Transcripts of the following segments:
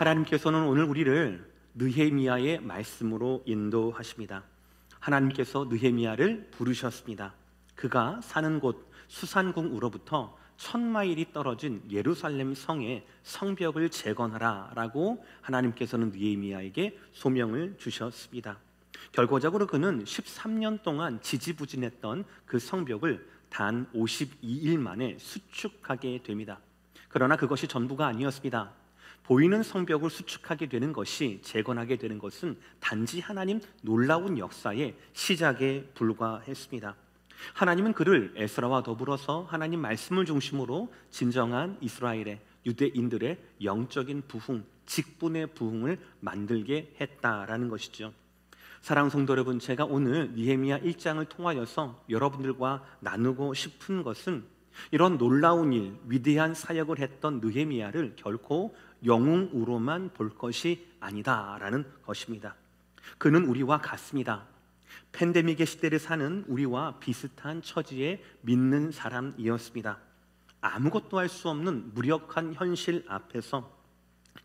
하나님께서는 오늘 우리를 느헤미야의 말씀으로 인도하십니다. 하나님께서 느헤미야를 부르셨습니다. 그가 사는 곳 수산궁으로부터 1000마일이 떨어진 예루살렘 성의 성벽을 재건하라 라고 하나님께서는 느헤미야에게 소명을 주셨습니다. 결과적으로 그는 13년 동안 지지부진했던 그 성벽을 단 52일 만에 수축하게 됩니다. 그러나 그것이 전부가 아니었습니다. 보이는 성벽을 수축하게 되는 것이, 재건하게 되는 것은 단지 하나님 놀라운 역사의 시작에 불과했습니다. 하나님은 그를 에스라와 더불어서 하나님 말씀을 중심으로 진정한 이스라엘의, 유대인들의 영적인 부흥, 직분의 부흥을 만들게 했다라는 것이죠. 사랑하는 성도 여러분, 제가 오늘 느헤미야 1장을 통하여서 여러분들과 나누고 싶은 것은 이런 놀라운 일, 위대한 사역을 했던 느헤미야를 결코 영웅으로만 볼 것이 아니다라는 것입니다. 그는 우리와 같습니다. 팬데믹의 시대를 사는 우리와 비슷한 처지에 믿는 사람이었습니다. 아무것도 할 수 없는 무력한 현실 앞에서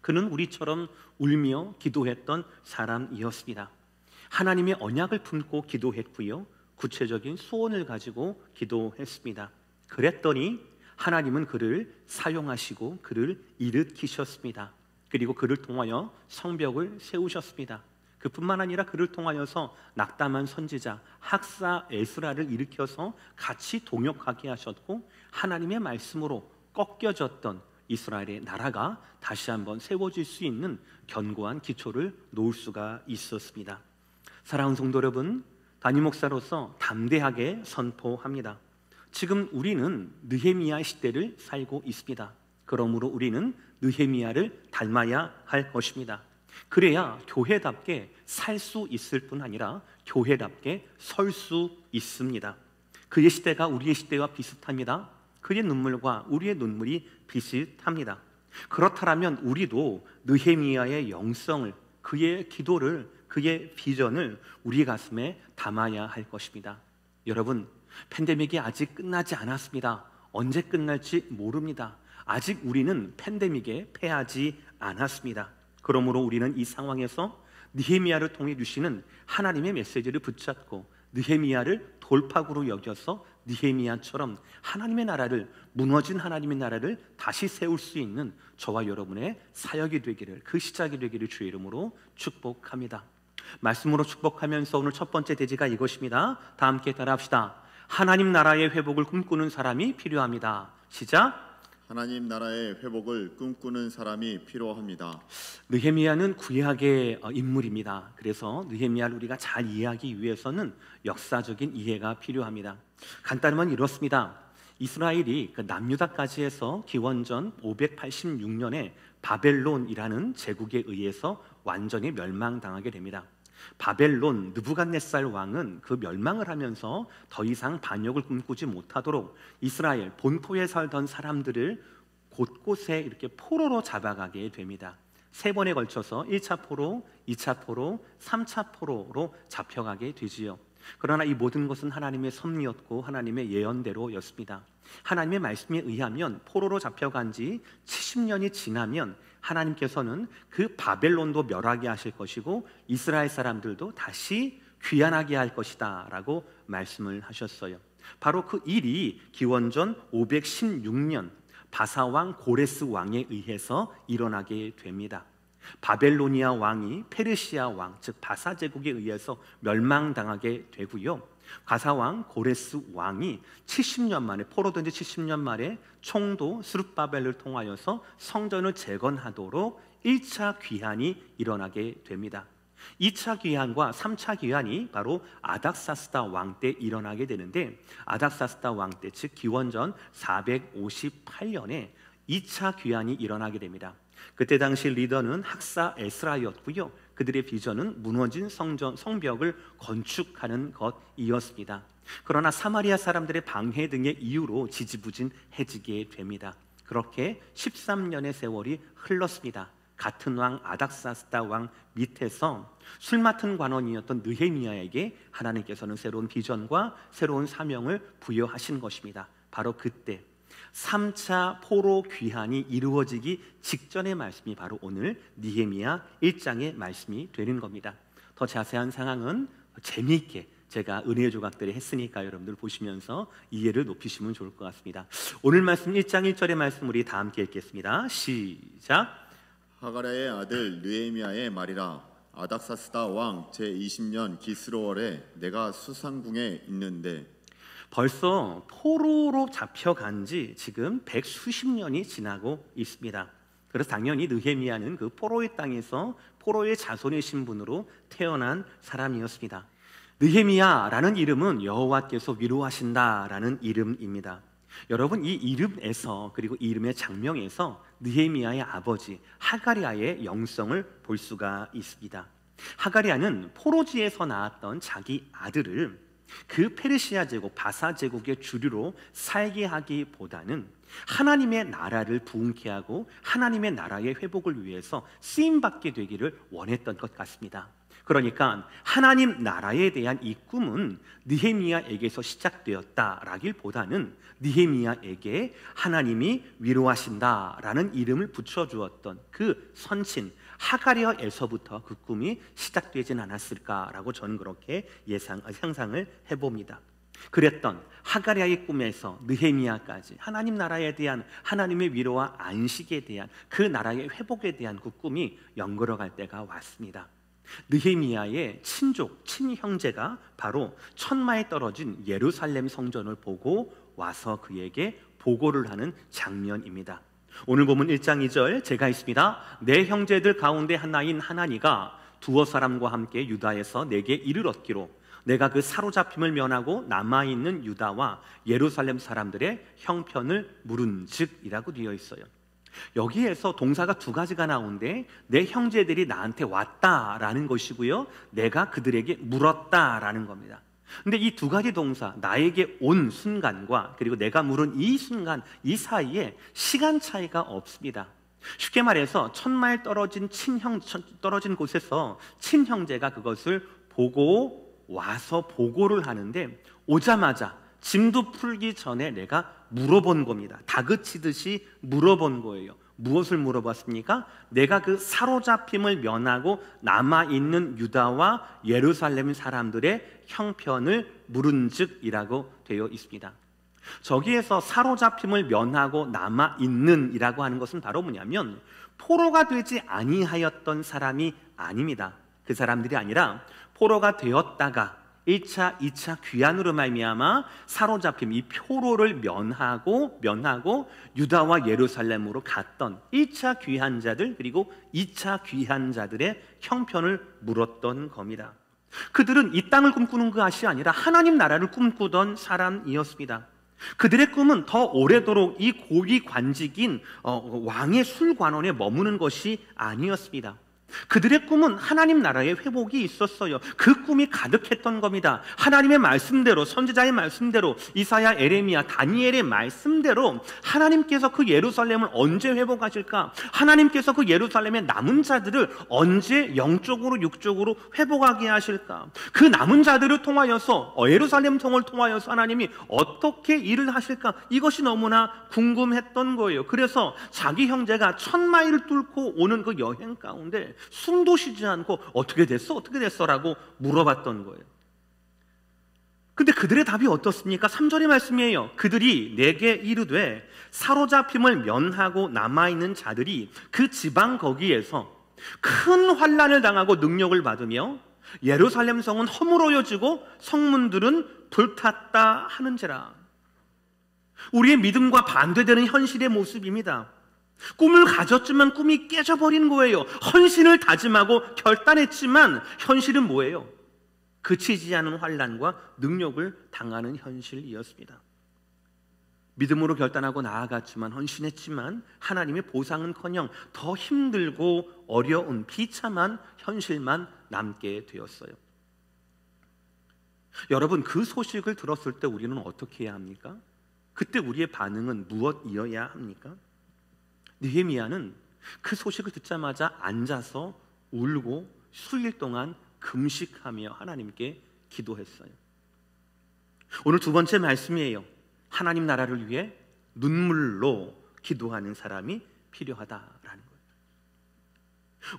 그는 우리처럼 울며 기도했던 사람이었습니다. 하나님의 언약을 품고 기도했고요, 구체적인 소원을 가지고 기도했습니다. 그랬더니 하나님은 그를 사용하시고 그를 일으키셨습니다. 그리고 그를 통하여 성벽을 세우셨습니다. 그뿐만 아니라 그를 통하여서 낙담한 선지자 학사 에스라를 일으켜서 같이 동역하게 하셨고, 하나님의 말씀으로 꺾여졌던 이스라엘의 나라가 다시 한번 세워질 수 있는 견고한 기초를 놓을 수가 있었습니다. 사랑하는 성도 여러분, 담임 목사로서 담대하게 선포합니다. 지금 우리는 느헤미야 시대를 살고 있습니다. 그러므로 우리는 느헤미야를 닮아야 할 것입니다. 그래야 교회답게 살 수 있을 뿐 아니라 교회답게 설 수 있습니다. 그의 시대가 우리의 시대와 비슷합니다. 그의 눈물과 우리의 눈물이 비슷합니다. 그렇다면 우리도 느헤미야의 영성을, 그의 기도를, 그의 비전을 우리 가슴에 담아야 할 것입니다. 여러분, 팬데믹이 아직 끝나지 않았습니다. 언제 끝날지 모릅니다. 아직 우리는 팬데믹에 패하지 않았습니다. 그러므로 우리는 이 상황에서 느헤미야를 통해 주시는 하나님의 메시지를 붙잡고 느헤미야를 돌파구로 여겨서 느헤미야처럼 하나님의 나라를, 무너진 하나님의 나라를 다시 세울 수 있는 저와 여러분의 사역이 되기를, 그 시작이 되기를 주의 이름으로 축복합니다. 말씀으로 축복하면서 오늘 첫 번째 대지가 이것입니다. 다 함께 따라합시다. 하나님 나라의 회복을 꿈꾸는 사람이 필요합니다. 시작. 하나님 나라의 회복을 꿈꾸는 사람이 필요합니다. 느헤미야는 구약의 인물입니다. 그래서 느헤미야를 우리가 잘 이해하기 위해서는 역사적인 이해가 필요합니다. 간단하면 이렇습니다. 이스라엘이 남유다까지 해서 기원전 586년에 바벨론이라는 제국에 의해서 완전히 멸망당하게 됩니다. 바벨론 느부갓네살 왕은 그 멸망을 하면서 더 이상 반역을 꿈꾸지 못하도록 이스라엘 본토에 살던 사람들을 곳곳에 이렇게 포로로 잡아가게 됩니다. 3번에 걸쳐서 1차 포로, 2차 포로, 3차 포로로 잡혀가게 되지요. 그러나 이 모든 것은 하나님의 섭리였고 하나님의 예언대로였습니다. 하나님의 말씀에 의하면 포로로 잡혀간 지 70년이 지나면 하나님께서는 그 바벨론도 멸하게 하실 것이고 이스라엘 사람들도 다시 귀환하게 할 것이다 라고 말씀을 하셨어요. 바로 그 일이 기원전 516년 바사왕 고레스 왕에 의해서 일어나게 됩니다. 바벨로니아 왕이 페르시아 왕, 즉 바사 제국에 의해서 멸망당하게 되고요, 바사왕 고레스 왕이 70년 만에, 포로된 지 70년 만에 총독 스룹바벨을 통하여서 성전을 재건하도록 1차 귀환이 일어나게 됩니다. 2차 귀환과 3차 귀환이 바로 아닥사스다 왕 때 일어나게 되는데, 아닥사스다 왕 때, 즉 기원전 458년에 2차 귀환이 일어나게 됩니다. 그때 당시 리더는 학사 에스라였고요, 그들의 비전은 무너진 성벽을 건축하는 것이었습니다. 그러나 사마리아 사람들의 방해 등의 이유로 지지부진해지게 됩니다. 그렇게 13년의 세월이 흘렀습니다. 같은 왕 아닥사스다 왕 밑에서 술 맡은 관원이었던 느헤미야에게 하나님께서는 새로운 비전과 새로운 사명을 부여하신 것입니다. 바로 그때 3차 포로 귀환이 이루어지기 직전의 말씀이 바로 오늘 느헤미야 1장의 말씀이 되는 겁니다. 더 자세한 상황은 재미있게 제가 은혜의 조각들을 했으니까 여러분들 보시면서 이해를 높이시면 좋을 것 같습니다. 오늘 말씀 1장 1절의 말씀 우리 다 함께 읽겠습니다. 시작. 하가랴의 아들 느헤미야의 말이라. 아닥사스다 왕 제20년 기스로월에 내가 수산궁에 있는데. 벌써 포로로 잡혀간 지 지금 100수십 년이 지나고 있습니다. 그래서 당연히 느헤미야는 그 포로의 땅에서 포로의 자손의 신분으로 태어난 사람이었습니다. 느헤미야라는 이름은 여호와께서 위로하신다라는 이름입니다. 여러분, 이 이름에서, 그리고 이 이름의 장명에서 느헤미야의 아버지 하가랴의 영성을 볼 수가 있습니다. 하가랴는 포로지에서 낳았던 자기 아들을 그 페르시아 제국, 바사 제국의 주류로 살게 하기보다는 하나님의 나라를 부흥케 하고 하나님의 나라의 회복을 위해서 쓰임받게 되기를 원했던 것 같습니다. 그러니까 하나님 나라에 대한 이 꿈은 느헤미야에게서 시작되었다라기보다는 느헤미야에게 하나님이 위로하신다라는 이름을 붙여주었던 그 선친 하가랴에서부터 그 꿈이 시작되진 않았을까라고 저는 그렇게 상상을 해봅니다. 그랬던 하가랴의 꿈에서 느헤미야까지 하나님 나라에 대한 하나님의 위로와 안식에 대한 그 나라의 회복에 대한 그 꿈이 연결어갈 때가 왔습니다. 느헤미야의 친족, 친형제가 바로 천마에 떨어진 예루살렘 성전을 보고 와서 그에게 보고를 하는 장면입니다. 오늘 보면 1장 2절 제가 있습니다. 내 형제들 가운데 하나인 하나니가 두어 사람과 함께 유다에서 내게 이를 얻기로 내가 그 사로잡힘을 면하고 남아있는 유다와 예루살렘 사람들의 형편을 물은즉이라고 되어 있어요. 여기에서 동사가 두 가지가 나오는데 내 형제들이 나한테 왔다라는 것이고요, 내가 그들에게 물었다라는 겁니다. 근데 이 두 가지 동사, 나에게 온 순간과 그리고 내가 물은 이 순간, 이 사이에 시간 차이가 없습니다. 쉽게 말해서 천마일 떨어진 곳에서 친형제가 그것을 보고 와서 보고를 하는데, 오자마자 짐도 풀기 전에 내가 물어본 겁니다. 다그치듯이 물어본 거예요. 무엇을 물어봤습니까? 내가 그 사로잡힘을 면하고 남아있는 유다와 예루살렘 사람들의 형편을 물은즉이라고 되어 있습니다. 저기에서 사로잡힘을 면하고 남아있는 이라고 하는 것은 바로 뭐냐면 포로가 되지 아니하였던 사람이 아닙니다. 그 사람들이 아니라 포로가 되었다가 1차, 2차 귀환으로 말미암아 사로잡힘, 이 포로를 면하고 유다와 예루살렘으로 갔던 1차 귀환자들, 그리고 2차 귀환자들의 형편을 물었던 겁니다. 그들은 이 땅을 꿈꾸는 것이 아니라 하나님 나라를 꿈꾸던 사람이었습니다. 그들의 꿈은 더 오래도록 이 고위 관직인 왕의 술관원에 머무는 것이 아니었습니다. 그들의 꿈은 하나님 나라의 회복이 있었어요. 그 꿈이 가득했던 겁니다. 하나님의 말씀대로, 선지자의 말씀대로, 이사야, 에레미야, 다니엘의 말씀대로 하나님께서 그 예루살렘을 언제 회복하실까? 하나님께서 그 예루살렘의 남은 자들을 언제 영적으로 육적으로 회복하게 하실까? 그 남은 자들을 통하여서, 예루살렘 성을 통하여서 하나님이 어떻게 일을 하실까? 이것이 너무나 궁금했던 거예요. 그래서 자기 형제가 1000마일을 뚫고 오는 그 여행 가운데 숨도 쉬지 않고 어떻게 됐어? 라고 물어봤던 거예요. 근데 그들의 답이 어떻습니까? 3절의 말씀이에요. 그들이 내게 이르되 사로잡힘을 면하고 남아있는 자들이 그 지방 거기에서 큰 환난을 당하고 능력을 받으며 예루살렘 성은 허물어지고 성문들은 불탔다 하는지라. 우리의 믿음과 반대되는 현실의 모습입니다. 꿈을 가졌지만 꿈이 깨져버린 거예요. 헌신을 다짐하고 결단했지만 현실은 뭐예요? 그치지 않은 환난과 능력을 당하는 현실이었습니다. 믿음으로 결단하고 나아갔지만, 헌신했지만 하나님의 보상은커녕 더 힘들고 어려운 비참한 현실만 남게 되었어요. 여러분, 그 소식을 들었을 때 우리는 어떻게 해야 합니까? 그때 우리의 반응은 무엇이어야 합니까? 느헤미야는 그 소식을 듣자마자 앉아서 울고 수일 동안 금식하며 하나님께 기도했어요. 오늘 두 번째 말씀이에요. 하나님 나라를 위해 눈물로 기도하는 사람이 필요하다라는 거예요.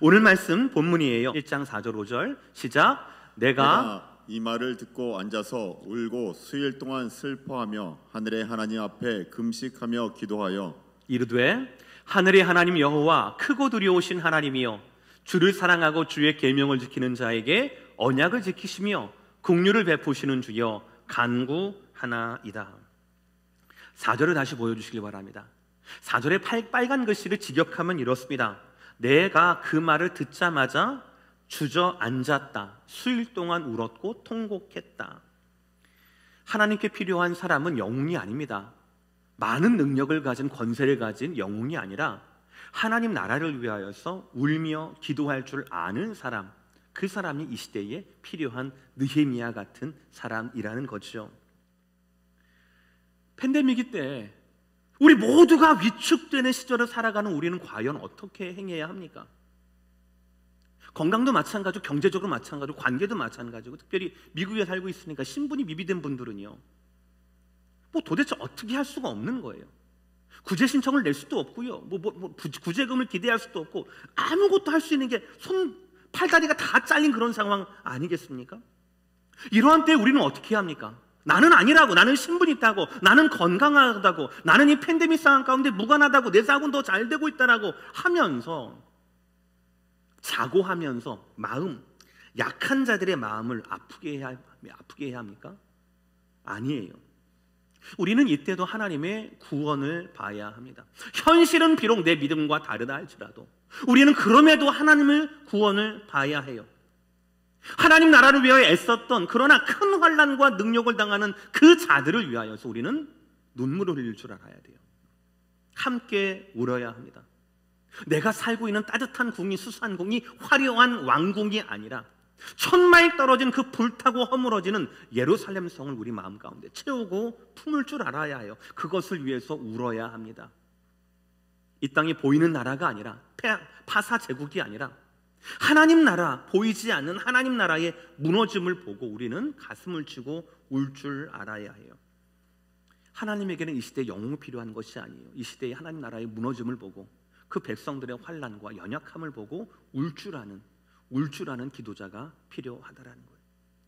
오늘 말씀 본문이에요. 1장 4절 5절 시작. 내가 이 말을 듣고 앉아서 울고 수일 동안 슬퍼하며 하늘의 하나님 앞에 금식하며 기도하여 이르되 하늘의 하나님 여호와 크고 두려우신 하나님이여 주를 사랑하고 주의 계명을 지키는 자에게 언약을 지키시며 긍휼을 베푸시는 주여 간구하나이다. 4절을 다시 보여주시길 바랍니다. 4절의 빨간 글씨를 직역하면 이렇습니다. 내가 그 말을 듣자마자 주저앉았다. 수일 동안 울었고 통곡했다. 하나님께 필요한 사람은 영웅이 아닙니다. 많은 능력을 가진 권세를 가진 영웅이 아니라 하나님 나라를 위하여서 울며 기도할 줄 아는 사람, 그 사람이 이 시대에 필요한 느헤미야 같은 사람이라는 거죠. 팬데믹 때 우리 모두가 위축되는 시절을 살아가는 우리는 과연 어떻게 행해야 합니까? 건강도 마찬가지고 경제적으로 마찬가지고 관계도 마찬가지고 특별히 미국에 살고 있으니까 신분이 미비된 분들은요 뭐 도대체 어떻게 할 수가 없는 거예요. 구제 신청을 낼 수도 없고요 구제금을 기대할 수도 없고 아무것도 할 수 있는 게 팔다리가 다 잘린 그런 상황 아니겠습니까? 이러한 때에 우리는 어떻게 해야 합니까? 나는 아니라고, 나는 신분이 있다고, 나는 건강하다고, 나는 이 팬데믹 상황 가운데 무관하다고, 내 사고는 더 잘 되고 있다라고 하면서 자고하면서 약한 자들의 마음을 아프게 해야 합니까? 아니에요. 우리는 이때도 하나님의 구원을 봐야 합니다. 현실은 비록 내 믿음과 다르다 할지라도 우리는 그럼에도 하나님의 구원을 봐야 해요. 하나님 나라를 위하여 애썼던 그러나 큰 환난과 능력을 당하는 그 자들을 위하여서 우리는 눈물을 흘릴 줄 알아야 돼요. 함께 울어야 합니다. 내가 살고 있는 따뜻한 궁이 수산궁이 화려한 왕궁이 아니라 1000마일 떨어진 그 불타고 허물어지는 예루살렘 성을 우리 마음 가운데 채우고 품을 줄 알아야 해요. 그것을 위해서 울어야 합니다. 이 땅이 보이는 나라가 아니라 파사 제국이 아니라 하나님 나라, 보이지 않는 하나님 나라의 무너짐을 보고 우리는 가슴을 치고 울 줄 알아야 해요. 하나님에게는 이 시대에 영웅이 필요한 것이 아니에요. 이 시대의 하나님 나라의 무너짐을 보고 그 백성들의 환난과 연약함을 보고 울 줄 아는 기도자가 필요하다라는 거예요.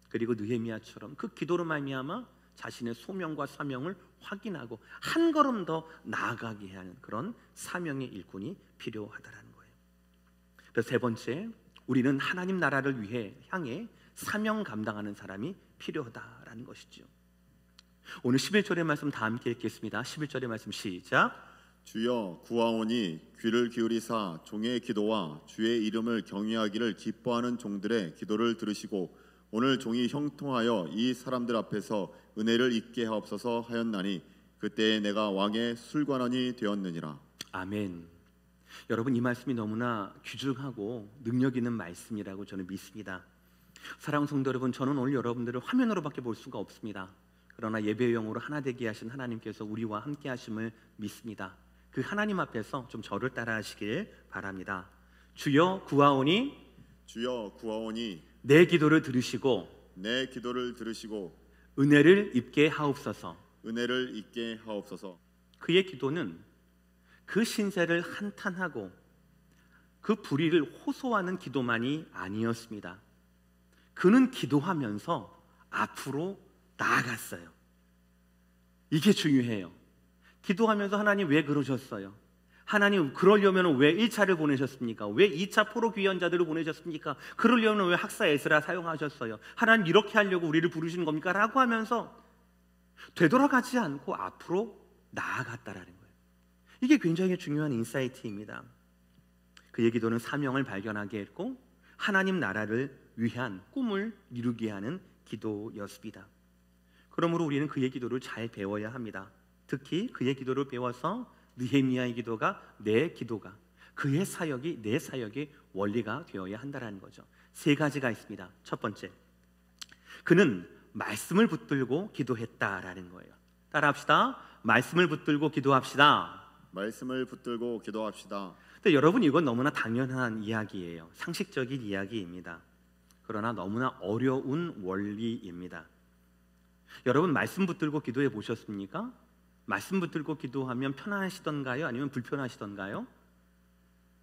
그리고 느헤미야처럼 그 기도로 말미암아 자신의 소명과 사명을 확인하고 한 걸음 더 나아가게 하는 그런 사명의 일꾼이 필요하다라는 거예요. 그래서 세 번째, 우리는 하나님 나라를 향해 사명 감당하는 사람이 필요하다라는 것이죠. 오늘 11절의 말씀 다 함께 읽겠습니다. 11절의 말씀 시작. 주여 구하오니 귀를 기울이사 종의 기도와 주의 이름을 경외하기를 기뻐하는 종들의 기도를 들으시고 오늘 종이 형통하여 이 사람들 앞에서 은혜를 입게 하옵소서 하였나니 그때에 내가 왕의 술관원이 되었느니라. 아멘. 여러분, 이 말씀이 너무나 귀중하고 능력 있는 말씀이라고 저는 믿습니다. 사랑하는 성도 여러분, 저는 오늘 여러분들을 화면으로밖에 볼 수가 없습니다. 그러나 예배의 영으로 하나 되게 하신 하나님께서 우리와 함께 하심을 믿습니다. 그 하나님 앞에서 좀 저를 따라 하시길 바랍니다. 주여 구하오니 내 기도를 들으시고 은혜를 입게 하옵소서. 그의 기도는 그 신세를 한탄하고 그 불의를 호소하는 기도만이 아니었습니다. 그는 기도하면서 앞으로 나아갔어요. 이게 중요해요. 기도하면서 하나님 왜 그러셨어요? 하나님 그러려면 왜 1차를 보내셨습니까? 왜 2차 포로 귀환자들을 보내셨습니까? 그러려면 왜 학사 에스라 사용하셨어요? 하나님 이렇게 하려고 우리를 부르시는 겁니까? 라고 하면서 되돌아가지 않고 앞으로 나아갔다라는 거예요. 이게 굉장히 중요한 인사이트입니다. 그의 기도는 사명을 발견하게 했고 하나님 나라를 위한 꿈을 이루게 하는 기도였습니다. 그러므로 우리는 그의 기도를 잘 배워야 합니다. 특히 그의 기도를 배워서 느헤미야의 기도가 내 기도가, 그의 사역이 내 사역의 원리가 되어야 한다는 거죠. 세 가지가 있습니다. 첫 번째, 그는 말씀을 붙들고 기도했다라는 거예요. 따라합시다. 말씀을 붙들고 기도합시다. 근데 여러분, 이건 너무나 당연한 이야기예요. 상식적인 이야기입니다. 그러나 너무나 어려운 원리입니다. 여러분, 말씀 붙들고 기도해 보셨습니까? 말씀 붙들고 기도하면 편안하시던가요? 아니면 불편하시던가요?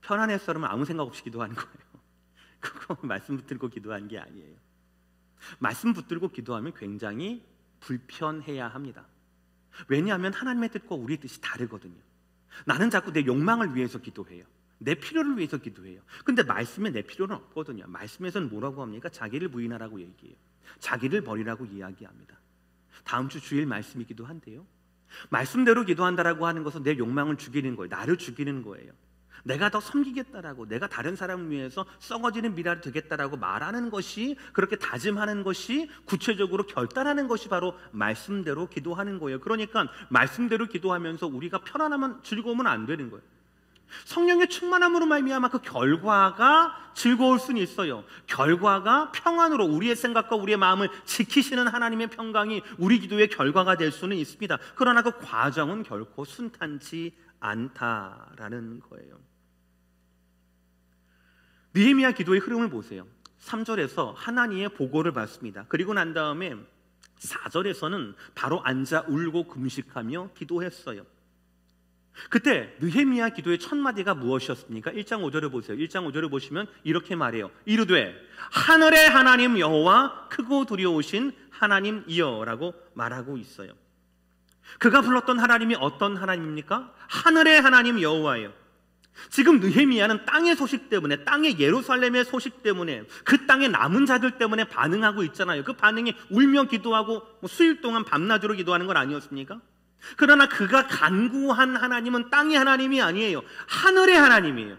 편안했으면 아무 생각 없이 기도하는 거예요. 그거 말씀 붙들고 기도한 게 아니에요. 말씀 붙들고 기도하면 굉장히 불편해야 합니다. 왜냐하면 하나님의 뜻과 우리의 뜻이 다르거든요. 나는 자꾸 내 욕망을 위해서 기도해요. 내 필요를 위해서 기도해요. 근데 말씀에 내 필요는 없거든요. 말씀에서는 뭐라고 합니까? 자기를 부인하라고 얘기해요. 자기를 버리라고 이야기합니다. 다음 주 주일 말씀이기도 한데요, 말씀대로 기도한다라고 하는 것은 내 욕망을 죽이는 거예요. 나를 죽이는 거예요. 내가 더 섬기겠다라고, 내가 다른 사람을 위해서 썩어지는 미라를 되겠다라고 말하는 것이, 그렇게 다짐하는 것이, 구체적으로 결단하는 것이 바로 말씀대로 기도하는 거예요. 그러니까 말씀대로 기도하면서 우리가 편안하면, 즐거우면 안 되는 거예요. 성령의 충만함으로 말미암아 그 결과가 즐거울 수는 있어요. 결과가 평안으로 우리의 생각과 우리의 마음을 지키시는 하나님의 평강이 우리 기도의 결과가 될 수는 있습니다. 그러나 그 과정은 결코 순탄치 않다라는 거예요. 느헤미야 기도의 흐름을 보세요. 3절에서 하나님의 보고를 받습니다. 그리고 난 다음에 4절에서는 바로 앉아 울고 금식하며 기도했어요. 그때 느헤미야 기도의 첫 마디가 무엇이었습니까? 1장 5절을 보세요. 1장 5절을 보시면 이렇게 말해요. 이르되 하늘의 하나님 여호와 크고 두려우신 하나님이여라고 말하고 있어요. 그가 불렀던 하나님이 어떤 하나님입니까? 하늘의 하나님 여호와예요. 지금 느헤미야는 땅의 소식 때문에, 땅의 예루살렘의 소식 때문에, 그 땅의 남은 자들 때문에 반응하고 있잖아요. 그 반응이 울며 기도하고 수일 동안 밤낮으로 기도하는 건 아니었습니까? 그러나 그가 간구한 하나님은 땅의 하나님이 아니에요. 하늘의 하나님이에요.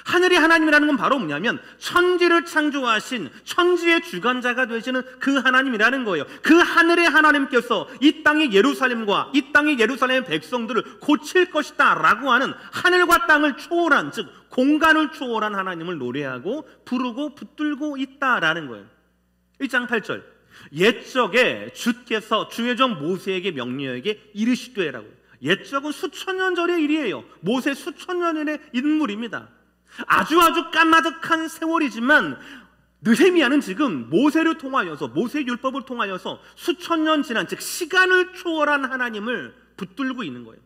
하늘의 하나님이라는 건 바로 뭐냐면 천지를 창조하신, 천지의 주관자가 되시는 그 하나님이라는 거예요. 그 하늘의 하나님께서 이 땅의 예루살렘과 이 땅의 예루살렘의 백성들을 고칠 것이다 라고 하는, 하늘과 땅을 초월한, 즉 공간을 초월한 하나님을 노래하고 부르고 붙들고 있다라는 거예요. 1장 8절, 옛적에 주께서 주의 종 모세에게 명령에게 이르시되라고. 옛적은 수천 년 전의 일이에요. 모세 수천 년 전의 인물입니다. 아주 까마득한 세월이지만 느헤미야는 지금 모세를 통하여서, 모세의 율법을 통하여서 수천 년 지난, 즉 시간을 초월한 하나님을 붙들고 있는 거예요.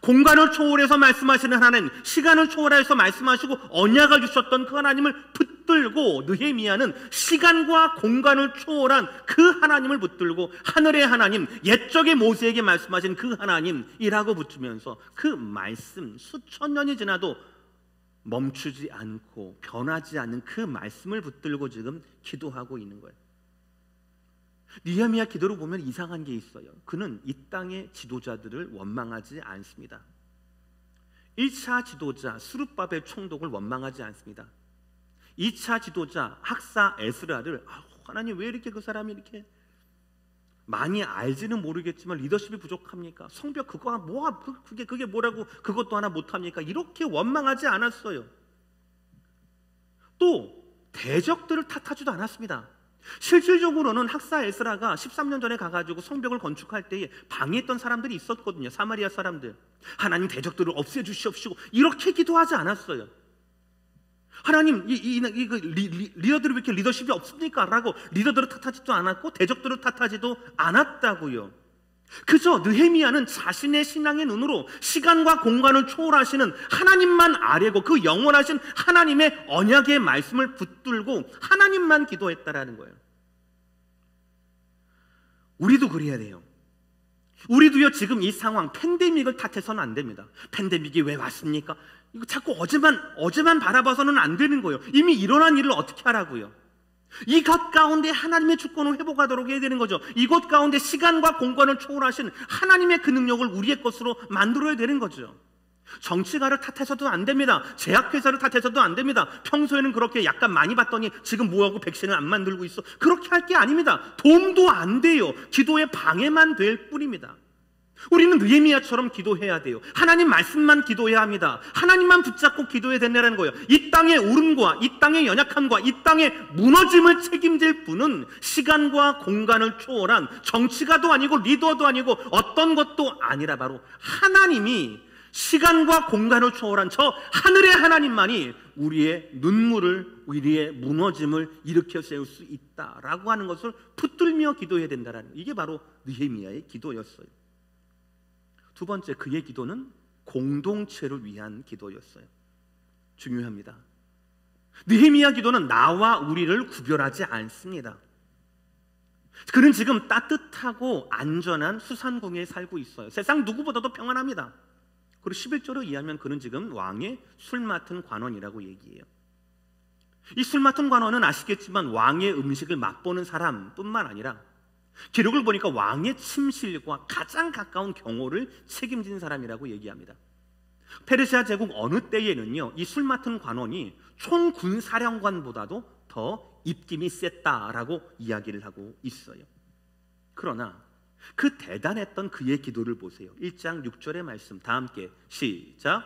공간을 초월해서 말씀하시는 하나님, 시간을 초월해서 말씀하시고 언약을 주셨던 그 하나님을 붙들고, 느헤미야는 시간과 공간을 초월한 그 하나님을 붙들고 하늘의 하나님, 옛적에 모세에게 말씀하신 그 하나님이라고 붙으면서 그 말씀, 수천 년이 지나도 멈추지 않고 변하지 않는 그 말씀을 붙들고 지금 기도하고 있는 거예요. 느헤미야 기도를 보면 이상한 게 있어요. 그는 이 땅의 지도자들을 원망하지 않습니다. 1차 지도자 스룹바벨 총독을 원망하지 않습니다. 2차 지도자 학사 에스라를, 하나님 왜 이렇게 그 사람이 이렇게 많이 알지는 모르겠지만 리더십이 부족합니까? 성벽 그거 뭐야, 그게 뭐라고 그것도 하나 못합니까? 이렇게 원망하지 않았어요. 또 대적들을 탓하지도 않았습니다. 실질적으로는 학사 에스라가 13년 전에 가가지고 성벽을 건축할 때에 방해했던 사람들이 있었거든요. 사마리아 사람들. 하나님 대적들을 없애주시옵시고 이렇게 기도하지 않았어요. 하나님 리더들이 왜 이렇게 리더십이 없습니까? 라고 리더들을 탓하지도 않았고 대적들을 탓하지도 않았다고요. 그저 느헤미야는 자신의 신앙의 눈으로 시간과 공간을 초월하시는 하나님만 아뢰고 그 영원하신 하나님의 언약의 말씀을 붙들고 하나님만 기도했다라는 거예요. 우리도 그래야 돼요. 우리도요, 지금 이 상황, 팬데믹을 탓해서는 안 됩니다. 팬데믹이 왜 왔습니까? 이거 자꾸 어제만 바라봐서는 안 되는 거예요. 이미 일어난 일을 어떻게 하라고요? 이것 가운데 하나님의 주권을 회복하도록 해야 되는 거죠. 이것 가운데 시간과 공간을 초월하신 하나님의 그 능력을 우리의 것으로 만들어야 되는 거죠. 정치가를 탓해서도 안 됩니다. 제약회사를 탓해서도 안 됩니다. 평소에는 그렇게 약간 많이 봤더니 지금 뭐하고 백신을 안 만들고 있어. 그렇게 할 게 아닙니다. 도움도 안 돼요. 기도의 방해만 될 뿐입니다. 우리는 느헤미야처럼 기도해야 돼요. 하나님 말씀만 기도해야 합니다. 하나님만 붙잡고 기도해야 된다는 거예요. 이 땅의 울음과 이 땅의 연약함과 이 땅의 무너짐을 책임질 분은 시간과 공간을 초월한 정치가도 아니고 리더도 아니고 어떤 것도 아니라 바로 하나님이, 시간과 공간을 초월한 저 하늘의 하나님만이 우리의 눈물을, 우리의 무너짐을 일으켜 세울 수 있다라고 하는 것을 붙들며 기도해야 된다는, 이게 바로 느헤미야의 기도였어요. 두 번째, 그의 기도는 공동체를 위한 기도였어요. 중요합니다. 느헤미야 기도는 나와 우리를 구별하지 않습니다. 그는 지금 따뜻하고 안전한 수산궁에 살고 있어요. 세상 누구보다도 평안합니다. 그리고 11절을 이해하면 그는 지금 왕의 술 맡은 관원이라고 얘기해요. 이 술 맡은 관원은 아시겠지만 왕의 음식을 맛보는 사람뿐만 아니라 기록을 보니까 왕의 침실과 가장 가까운 경호를 책임진 사람이라고 얘기합니다. 페르시아 제국 어느 때에는요, 이 술 맡은 관원이 총군사령관보다도 더 입김이 셌다라고 이야기를 하고 있어요. 그러나 그 대단했던 그의 기도를 보세요. 1장 6절의 말씀 다 함께 시작.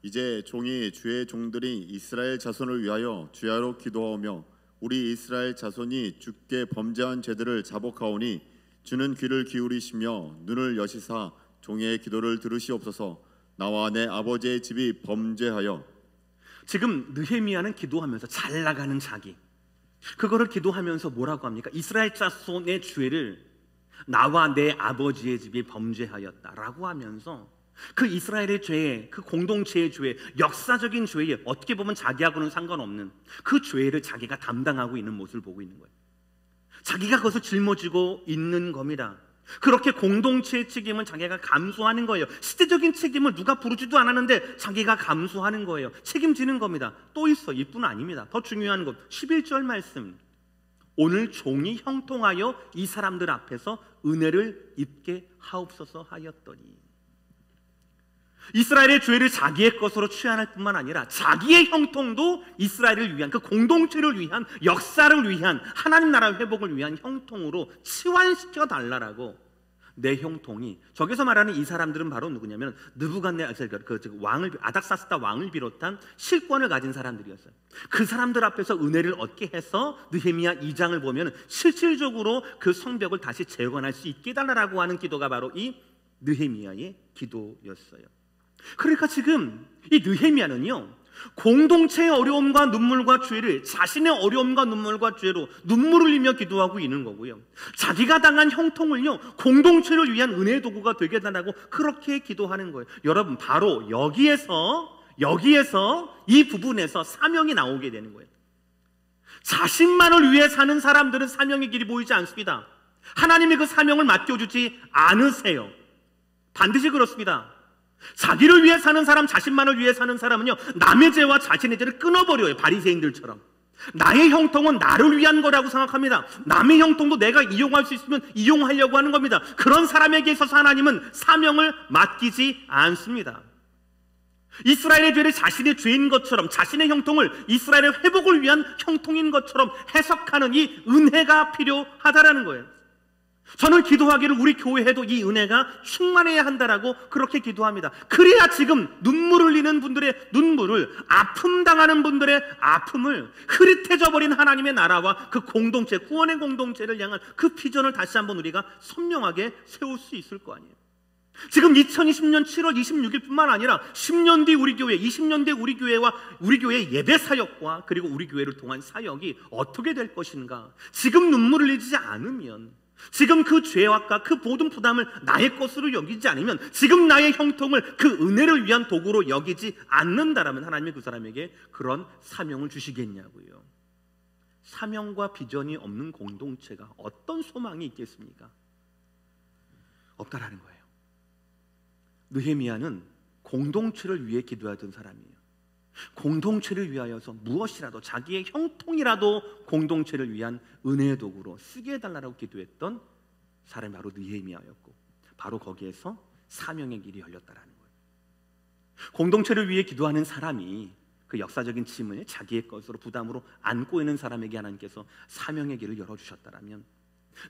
이제 종이 주의 종들이 이스라엘 자손을 위하여 주야로 기도하오며 우리 이스라엘 자손이 주께 범죄한 죄들을 자복하오니 주는 귀를 기울이시며 눈을 여시사 종의 기도를 들으시옵소서. 나와 내 아버지의 집이 범죄하여. 지금 느헤미야는 기도하면서 잘 나가는 자기, 그거를 기도하면서 뭐라고 합니까? 이스라엘 자손의 죄를 나와 내 아버지의 집이 범죄하였다라고 하면서 그 이스라엘의 죄, 그 공동체의 죄, 역사적인 죄에 어떻게 보면 자기하고는 상관없는 그 죄를 자기가 담당하고 있는 모습을 보고 있는 거예요. 자기가 그것을 짊어지고 있는 겁니다. 그렇게 공동체의 책임을 자기가 감수하는 거예요. 시대적인 책임을 누가 부르지도 않았는데 자기가 감수하는 거예요. 책임지는 겁니다. 또 있어, 이뿐 아닙니다. 더 중요한 것 11절 말씀, 오늘 종이 형통하여 이 사람들 앞에서 은혜를 입게 하옵소서 하였더니, 이스라엘의 죄를 자기의 것으로 취할 뿐만 아니라 자기의 형통도 이스라엘을 위한, 그 공동체를 위한, 역사를 위한, 하나님 나라 회복을 위한 형통으로 치환시켜 달라라고. 내 형통이, 저기서 말하는 이 사람들은 바로 누구냐면 느부갓네살 왕을, 아닥사스다 왕을 비롯한 실권을 가진 사람들이었어요. 그 사람들 앞에서 은혜를 얻게 해서 느헤미야 2장을 보면 실질적으로 그 성벽을 다시 재건할 수 있게 해달라고 하는 기도가 바로 이 느헤미야의 기도였어요. 그러니까 지금 이 느헤미야는요, 공동체의 어려움과 눈물과 죄를 자신의 어려움과 눈물과 죄로 눈물을 흘리며 기도하고 있는 거고요, 자기가 당한 형통을요 공동체를 위한 은혜의 도구가 되게 해달라고 그렇게 기도하는 거예요. 여러분, 바로 여기에서 이 부분에서 사명이 나오게 되는 거예요. 자신만을 위해 사는 사람들은 사명의 길이 보이지 않습니다. 하나님이 그 사명을 맡겨주지 않으세요. 반드시 그렇습니다. 자기를 위해 사는 사람, 자신만을 위해 사는 사람은요 남의 죄와 자신의 죄를 끊어버려요. 바리새인들처럼. 나의 형통은 나를 위한 거라고 생각합니다. 남의 형통도 내가 이용할 수 있으면 이용하려고 하는 겁니다. 그런 사람에게 있어서 하나님은 사명을 맡기지 않습니다. 이스라엘의 죄를 자신의 죄인 것처럼, 자신의 형통을 이스라엘의 회복을 위한 형통인 것처럼 해석하는 이 은혜가 필요하다라는 거예요. 저는 기도하기를 우리 교회에도 이 은혜가 충만해야 한다라고 그렇게 기도합니다. 그래야 지금 눈물 흘리는 분들의 눈물을, 아픔 당하는 분들의 아픔을, 흐릿해져 버린 하나님의 나라와 그 공동체, 구원의 공동체를 향한 그 비전을 다시 한번 우리가 선명하게 세울 수 있을 거 아니에요. 지금 2020년 7월 26일뿐만 아니라 10년 뒤 우리 교회, 20년 뒤 우리 교회와 우리 교회의 예배 사역과 그리고 우리 교회를 통한 사역이 어떻게 될 것인가. 지금 눈물 흘리지 않으면, 지금 그 죄와 그 모든 부담을 나의 것으로 여기지 않으면, 지금 나의 형통을 그 은혜를 위한 도구로 여기지 않는다라면 하나님이 그 사람에게 그런 사명을 주시겠냐고요. 사명과 비전이 없는 공동체가 어떤 소망이 있겠습니까? 없다라는 거예요. 느헤미야는 공동체를 위해 기도하던 사람이에요. 공동체를 위하여서 무엇이라도, 자기의 형통이라도 공동체를 위한 은혜의 도구로 쓰게 해달라고 기도했던 사람이 바로 느헤미야였고, 바로 거기에서 사명의 길이 열렸다라는 거예요. 공동체를 위해 기도하는 사람이 그 역사적인 짐을 자기의 것으로 부담으로 안고 있는 사람에게 하나님께서 사명의 길을 열어주셨다라면,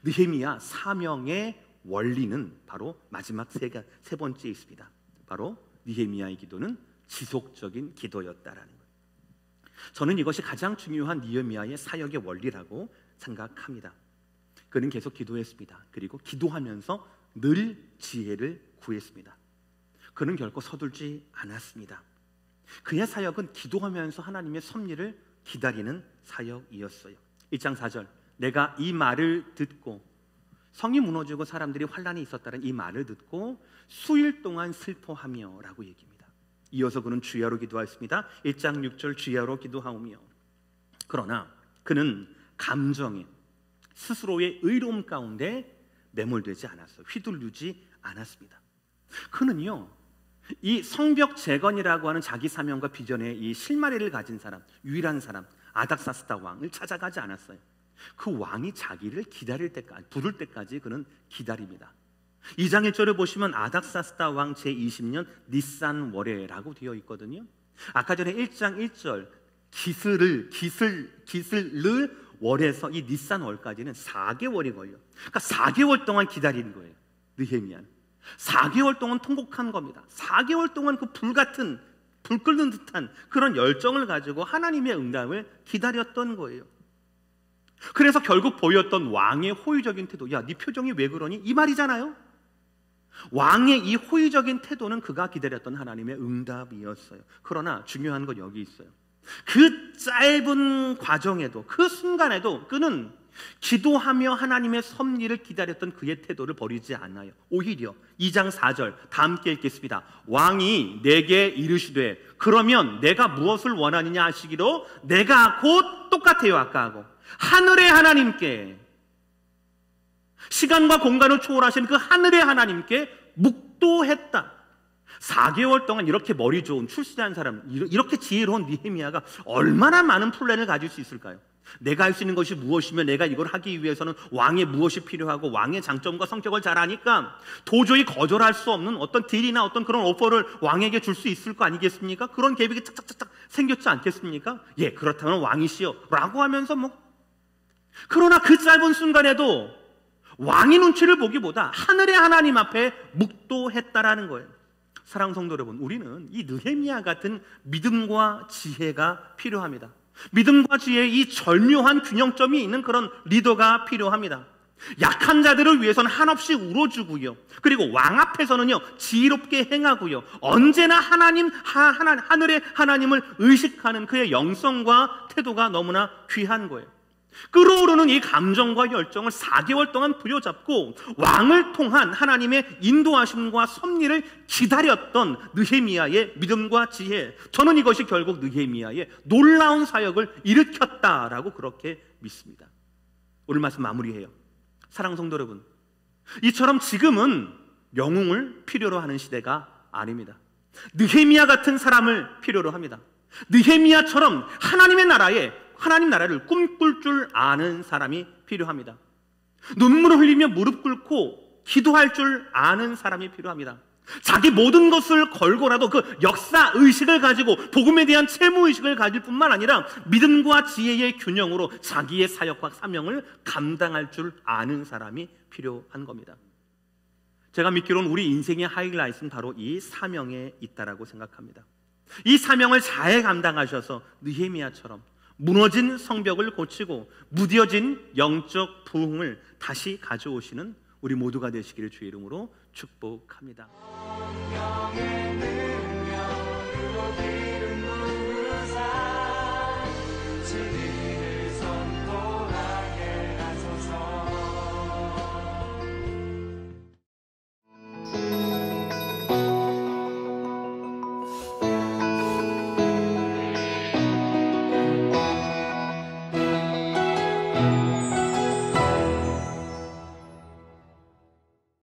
느헤미야 사명의 원리는 바로 마지막 세 번째에 있습니다. 바로 느헤미야의 기도는 지속적인 기도였다라는 거예요. 저는 이것이 가장 중요한 느헤미야의 사역의 원리라고 생각합니다. 그는 계속 기도했습니다. 그리고 기도하면서 늘 지혜를 구했습니다. 그는 결코 서둘지 않았습니다. 그의 사역은 기도하면서 하나님의 섭리를 기다리는 사역이었어요. 1장 4절, 내가 이 말을 듣고 성이 무너지고 사람들이 환란이 있었다는 이 말을 듣고 수일 동안 슬퍼하며 라고 얘기합니다. 이어서 그는 주야로 기도하였습니다. 1장 6절 주야로 기도하오며. 그러나 그는 감정에 스스로의 의로움 가운데 매몰되지 않았어요. 휘둘리지 않았습니다. 그는요, 이 성벽 재건이라고 하는 자기 사명과 비전의 이 실마리를 가진 사람, 유일한 사람 아닥사스다 왕을 찾아가지 않았어요. 그 왕이 자기를 기다릴 때까지, 부를 때까지 그는 기다립니다. 2장 1절을 보시면 아닥사스다 왕 제20년 니산 월해라고 되어 있거든요. 아까 전에 1장 1절 기슬을 월에서 이 니산 월까지는 4개월이 걸려. 그러니까 4개월 동안 기다리는 거예요. 느헤미야는 4개월 동안 통곡한 겁니다. 4개월 동안 그 불같은, 불 끓는 듯한 그런 열정을 가지고 하나님의 응답을 기다렸던 거예요. 그래서 결국 보였던 왕의 호의적인 태도, 야, 네 표정이 왜 그러니? 이 말이잖아요. 왕의 이 호의적인 태도는 그가 기다렸던 하나님의 응답이었어요. 그러나 중요한 건 여기 있어요. 그 짧은 과정에도, 그 순간에도 그는 기도하며 하나님의 섭리를 기다렸던 그의 태도를 버리지 않아요. 오히려 2장 4절 다 함께 읽겠습니다. 왕이 내게 이르시되 그러면 내가 무엇을 원하느냐 하시기로 내가 곧 똑같아요. 아까하고 하늘의 하나님께, 시간과 공간을 초월하신 그 하늘의 하나님께 묵도했다. 4개월 동안 이렇게 머리 좋은 출세한 사람, 이렇게 지혜로운 느헤미야가 얼마나 많은 플랜을 가질 수 있을까요? 내가 할 수 있는 것이 무엇이며 내가 이걸 하기 위해서는 왕의 무엇이 필요하고 왕의 장점과 성격을 잘 아니까 도저히 거절할 수 없는 어떤 딜이나 어떤 그런 오퍼를 왕에게 줄 수 있을 거 아니겠습니까? 그런 계획이 착착착착 생겼지 않겠습니까? 예, 그렇다면 왕이시여 라고 하면서 그러나 그 짧은 순간에도 왕의 눈치를 보기보다 하늘의 하나님 앞에 묵도했다라는 거예요. 사랑하는 성도 여러분, 우리는 이 느헤미야 같은 믿음과 지혜가 필요합니다. 믿음과 지혜의 이 절묘한 균형점이 있는 그런 리더가 필요합니다. 약한 자들을 위해서는 한없이 울어주고요, 그리고 왕 앞에서는요 지혜롭게 행하고요, 언제나 하늘의 하나님을 의식하는 그의 영성과 태도가 너무나 귀한 거예요. 끓어오르는 이 감정과 열정을 4개월 동안 부여잡고 왕을 통한 하나님의 인도하심과 섭리를 기다렸던 느헤미야의 믿음과 지혜, 저는 이것이 결국 느헤미야의 놀라운 사역을 일으켰다라고 그렇게 믿습니다. 오늘 말씀 마무리해요. 사랑하는 성도 여러분, 이처럼 지금은 영웅을 필요로 하는 시대가 아닙니다. 느헤미야 같은 사람을 필요로 합니다. 느헤미야처럼 하나님 나라를 꿈꿀 줄 아는 사람이 필요합니다. 눈물을 흘리며 무릎 꿇고 기도할 줄 아는 사람이 필요합니다. 자기 모든 것을 걸고라도 그 역사 의식을 가지고 복음에 대한 채무 의식을 가질 뿐만 아니라 믿음과 지혜의 균형으로 자기의 사역과 사명을 감당할 줄 아는 사람이 필요한 겁니다. 제가 믿기로는 우리 인생의 하이라이트는 바로 이 사명에 있다라고 생각합니다. 이 사명을 잘 감당하셔서 느헤미야처럼 무너진 성벽을 고치고 무뎌진 영적 부흥을 다시 가져오시는 우리 모두가 되시기를 주의 이름으로 축복합니다.